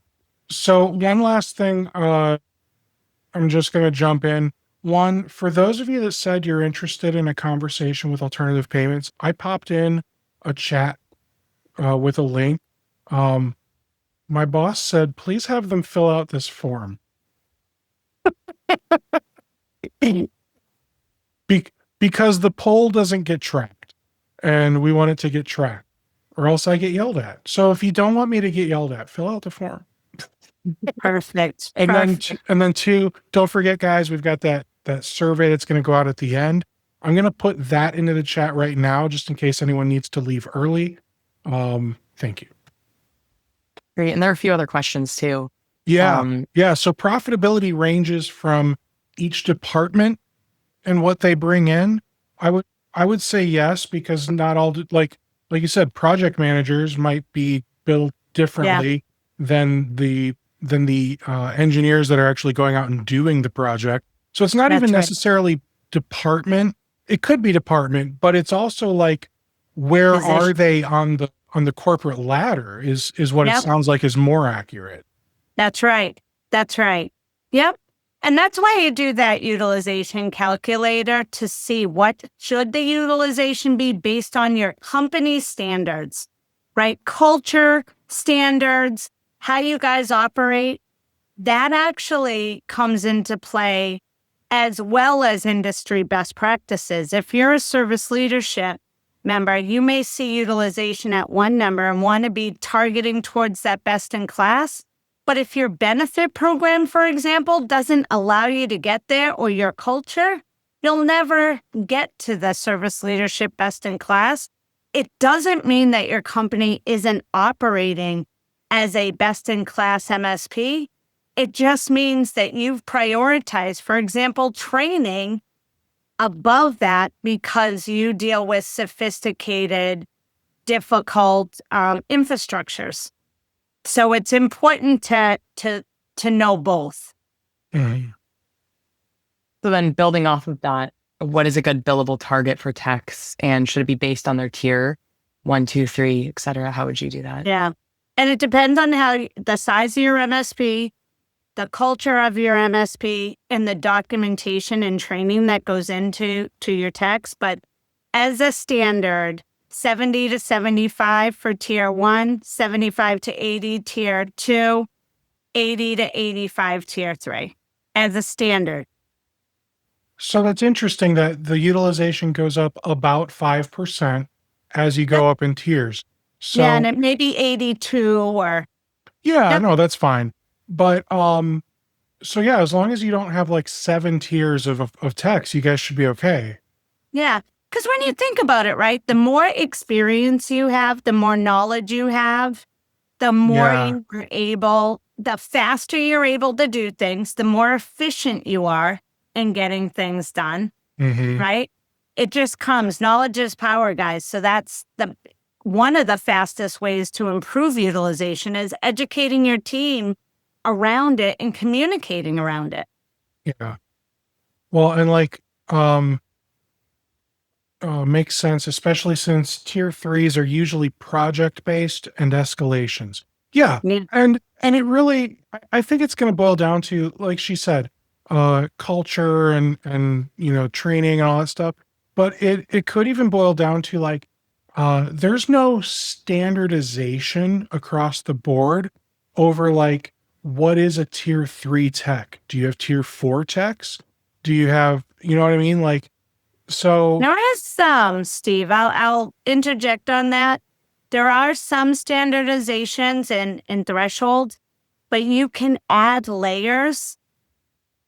Speaker 1: So one last thing, I'm just going to jump in. One, for those of you that said you're interested in a conversation with alternative payments, I popped in a chat with a link. My boss said, please have them fill out this form. Because the poll doesn't get tracked and we want it to get tracked or else I get yelled at. So if you don't want me to get yelled at, fill out the form.
Speaker 3: perfect.
Speaker 1: And then two, don't forget, guys, we've got that survey that's going to go out at the end. I'm going to put that into the chat right now, just in case anyone needs to leave early. Thank you.
Speaker 2: Great. And there are a few other questions too.
Speaker 1: Yeah. So profitability ranges from each department and what they bring in. I would say yes, because not all, like you said, project managers might be billed differently than the engineers that are actually going out and doing the project. So it's not even necessarily department. It could be department, but it's also like, where are they on the corporate ladder is what it sounds like is more accurate.
Speaker 3: That's right. That's right. Yep. And that's why you do that utilization calculator to see what should the utilization be based on your company standards, right? Culture, standards, how you guys operate. That actually comes into play as well as industry best practices. If you're a service leadership member, you may see utilization at one number and want to be targeting towards that best in class. But if your benefit program, for example, doesn't allow you to get there, or your culture, you'll never get to the service leadership best in class. It doesn't mean that your company isn't operating as a best in class MSP. It just means that you've prioritized, for example, training above that because you deal with sophisticated, difficult infrastructures. So it's important to know both.
Speaker 1: Mm-hmm.
Speaker 2: So then building off of that, what is a good billable target for techs, and should it be based on their tier 1, 2, 3, et cetera? How would you do that?
Speaker 3: Yeah. And it depends on the size of your MSP, the culture of your MSP, and the documentation and training that goes into your techs. But as a standard, 70 to 75 for tier 1, 75 to 80 tier 2, 80 to 85 tier 3 as a standard.
Speaker 1: So that's interesting that the utilization goes up about 5% as you go up in tiers. So
Speaker 3: yeah, and it may be 82 or...
Speaker 1: Yeah, no, that's fine. But so yeah, as long as you don't have like 7 tiers of techs, you guys should be okay.
Speaker 3: Yeah. Because when you think about it, right, the more experience you have, the more knowledge you have, the more you're able, the faster you're able to do things, the more efficient you are in getting things done, right? It just comes. Knowledge is power, guys. So that's one of the fastest ways to improve utilization is educating your team around it and communicating around it.
Speaker 1: Yeah. Well, and like, makes sense, especially since tier threes are usually project based and escalations. Yeah.
Speaker 3: Yeah.
Speaker 1: And it really, I think it's going to boil down to, like she said, culture and, training and all that stuff. But it could even boil down to like, there's no standardization across the board over like, what is a tier three tech? Do you have tier four techs? Do you have, you know what I mean? Like, so
Speaker 3: There is some, Steve. I'll interject on that. There are some standardizations and thresholds, but you can add layers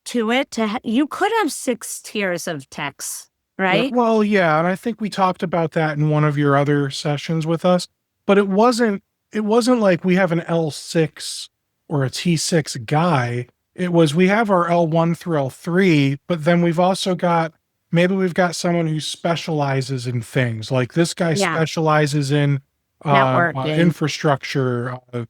Speaker 3: to it. You could have 6 tiers of text, right?
Speaker 1: well, yeah, and I think we talked about that in one of your other sessions with us, but it wasn't like we have an L6 or a T6 guy. It was we have our L1 through L3, but then we've also got maybe we've got someone who specializes in things. Like this guy
Speaker 3: Yeah.
Speaker 1: specializes in
Speaker 3: Networking.
Speaker 1: infrastructure. I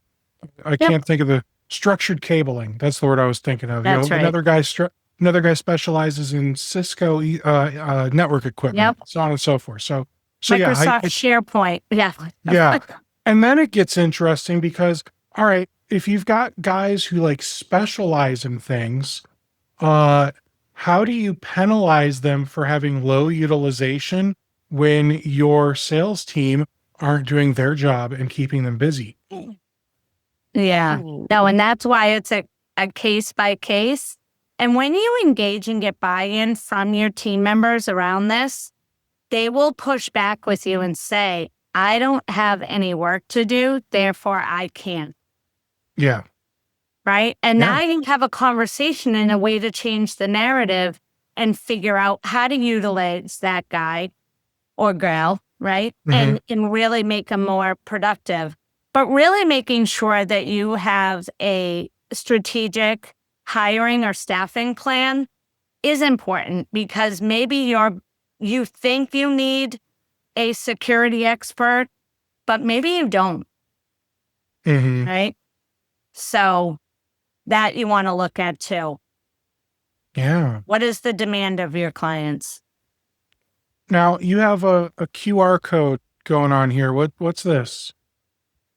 Speaker 3: Yep.
Speaker 1: can't think of the structured cabling. That's the word I was thinking of.
Speaker 3: That's right.
Speaker 1: Another guy specializes in Cisco network equipment,
Speaker 3: Yep.
Speaker 1: so on and so forth. So yeah,
Speaker 3: Microsoft SharePoint. Yeah.
Speaker 1: yeah. And then it gets interesting because, all right, if you've got guys who like specialize in things, how do you penalize them for having low utilization when your sales team aren't doing their job and keeping them busy?
Speaker 3: Yeah. No, and that's why it's a case by case. And when you engage and get buy-in from your team members around this, they will push back with you and say, I don't have any work to do, therefore I can't.
Speaker 1: Yeah.
Speaker 3: Right. And
Speaker 1: Yeah.
Speaker 3: now you can have a conversation in a way to change the narrative and figure out how to utilize that guy or girl, right?
Speaker 1: Mhm.
Speaker 3: And really make them more productive. But really making sure that you have a strategic hiring or staffing plan is important because maybe you think you need a security expert, but maybe you don't,
Speaker 1: Mhm.
Speaker 3: right? So that you want to look at too.
Speaker 1: Yeah.
Speaker 3: What is the demand of your clients?
Speaker 1: Now you have a QR code going on here. What's this?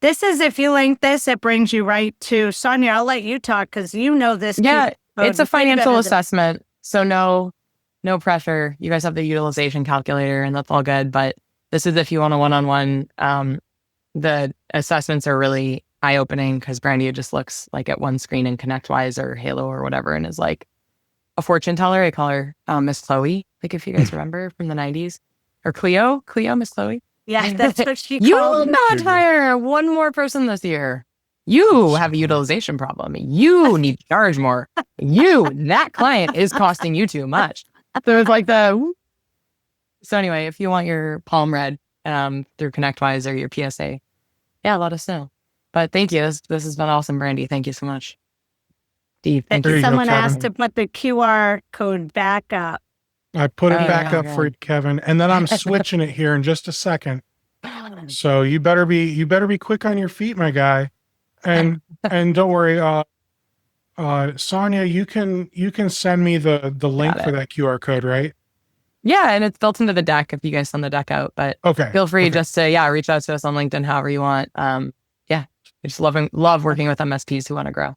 Speaker 3: This is, if you link this, it brings you right to Sonia. I'll let you talk because you know this.
Speaker 2: Yeah,
Speaker 3: code
Speaker 2: it's a
Speaker 3: way
Speaker 2: financial
Speaker 3: better than-
Speaker 2: assessment. So no pressure. You guys have the utilization calculator and that's all good. But this is if you want a one-on-one. The assessments are really eye-opening because Brandi just looks like at one screen in ConnectWise or Halo or whatever and is like a fortune teller. I call her Miss Chloe, like if you guys remember from the 90s. Or Cleo, Miss Chloe.
Speaker 3: Yeah, that's what she
Speaker 2: You
Speaker 3: called
Speaker 2: will
Speaker 3: me.
Speaker 2: not hire one more person this year. You have a utilization problem. You need to charge more. That client is costing you too much. So it's like so anyway, if you want your palm read through ConnectWise or your PSA, yeah, let us know. But thank you. This has been awesome, Brandi. Thank you so much. Steve, thank
Speaker 1: There
Speaker 2: you.
Speaker 1: you go,
Speaker 3: Someone
Speaker 1: Kevin.
Speaker 3: asked to put the QR code back up.
Speaker 1: I put it
Speaker 2: Oh,
Speaker 1: back
Speaker 2: yeah,
Speaker 1: up for
Speaker 2: yeah.
Speaker 1: you, Kevin, and then I'm switching it here in just a second. So you better be quick on your feet, my guy. And don't worry, Sonia, you can send me the link
Speaker 2: Got
Speaker 1: for
Speaker 2: it.
Speaker 1: that QR code, right?
Speaker 2: Yeah, and it's built into the deck if you guys send the deck out. But
Speaker 1: Okay.
Speaker 2: feel free
Speaker 1: Okay.
Speaker 2: just to reach out to us on LinkedIn however you want. Yeah, I just love working with MSPs who want to grow.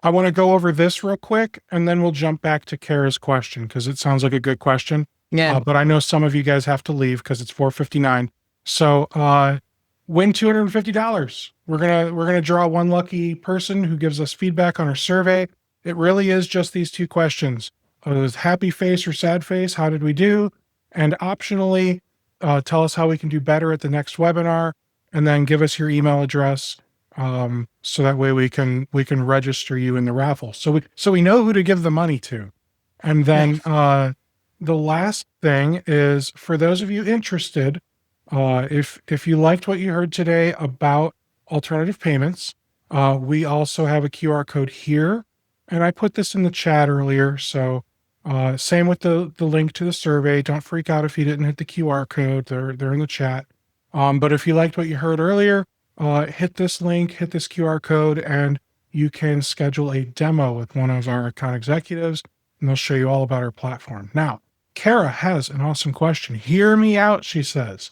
Speaker 1: I want to go over this real quick, and then we'll jump back to Kara's question because it sounds like a good question.
Speaker 2: Yeah,
Speaker 1: But I know some of you guys have to leave because it's 4:59. So win $250. We're gonna draw one lucky person who gives us feedback on our survey. It really is just these two questions: was happy face or sad face? How did we do? And optionally, tell us how we can do better at the next webinar, and then give us your email address. So that way we can register you in the raffle. So we know who to give the money to. And then the last thing is for those of you interested, if you liked what you heard today about alternative payments, we also have a QR code here. And I put this in the chat earlier. So Same with the link to the survey. Don't freak out if you didn't hit the QR code. They're in the chat. But if you liked what you heard earlier, hit this link, hit this QR code, and you can schedule a demo with one of our account executives, and they'll show you all about our platform. Now, Kara has an awesome question. Hear me out, she says.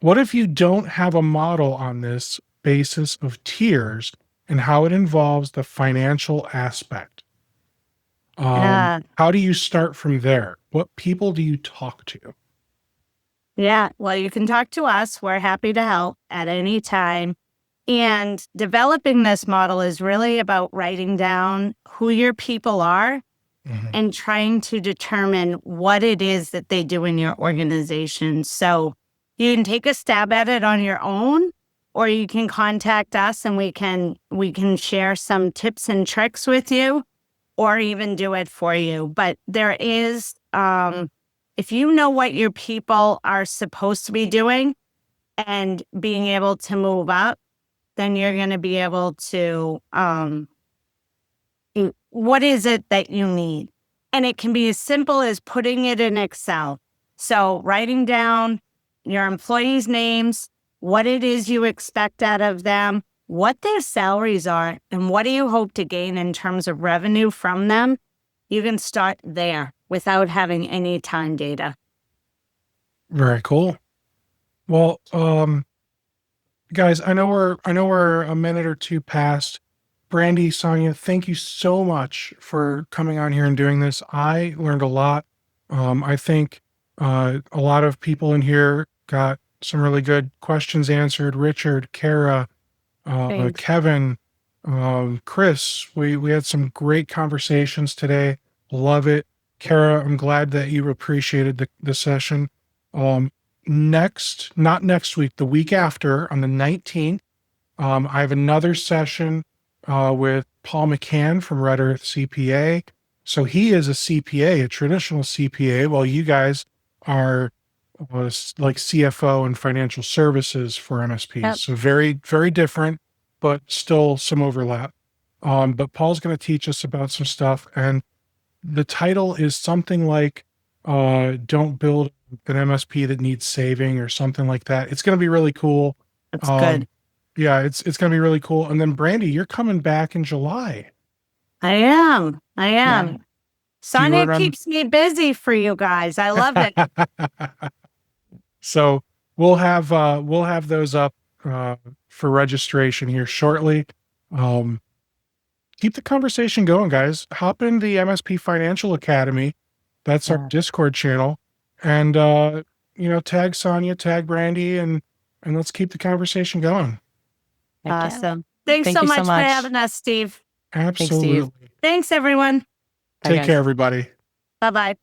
Speaker 1: What if you don't have a model on this basis of tiers and how it involves the financial aspect? How do you start from there? What people do you talk to?
Speaker 3: Yeah, well, you can talk to us. We're happy to help at any time. And developing this model is really about writing down who your people are and trying to determine what it is that they do in your organization. So you can take a stab at it on your own, or you can contact us and we can share some tips and tricks with you, or even do it for you. But there is, if you know what your people are supposed to be doing and being able to move up, then you're going to be able to, what is it that you need? And it can be as simple as putting it in Excel. So writing down your employees' names, what it is you expect out of them, what their salaries are, and what do you hope to gain in terms of revenue from them. You can start there without having any time data.
Speaker 1: Very cool. Well, guys, I know we're a minute or two past. Brandi, Sonia, thank you so much for coming on here and doing this. I learned a lot. I think a lot of people in here got some really good questions answered. Richard, Kara, Kevin, Chris, we had some great conversations today. Love it. Kara, I'm glad that you appreciated the session. Not next week, the week after on the 19th, I have another session with Paul McCann from Red Earth CPA. So he is a CPA, a traditional CPA, while you guys are like CFO and financial services for MSPs.
Speaker 3: Yep.
Speaker 1: So very, very different, but still some overlap. But Paul's going to teach us about some stuff. And the title is something like, don't build an MSP that needs saving or something like that. It's going to be really cool.
Speaker 3: That's good.
Speaker 1: Yeah, it's going to be really cool. And then Brandi, you're coming back in July.
Speaker 3: I am.
Speaker 2: Yeah.
Speaker 3: Sonia keeps me busy for you guys. I love it.
Speaker 1: So we'll have those up for registration here shortly. Keep the conversation going, guys. Hop in the MSP Financial Academy. That's our Discord channel. And tag Sonia, tag Brandi, and let's keep the conversation going.
Speaker 3: Awesome. Thanks so much for having us, Steve.
Speaker 1: Absolutely.
Speaker 3: Thanks, everyone.
Speaker 1: Take care, everybody.
Speaker 3: Bye-bye.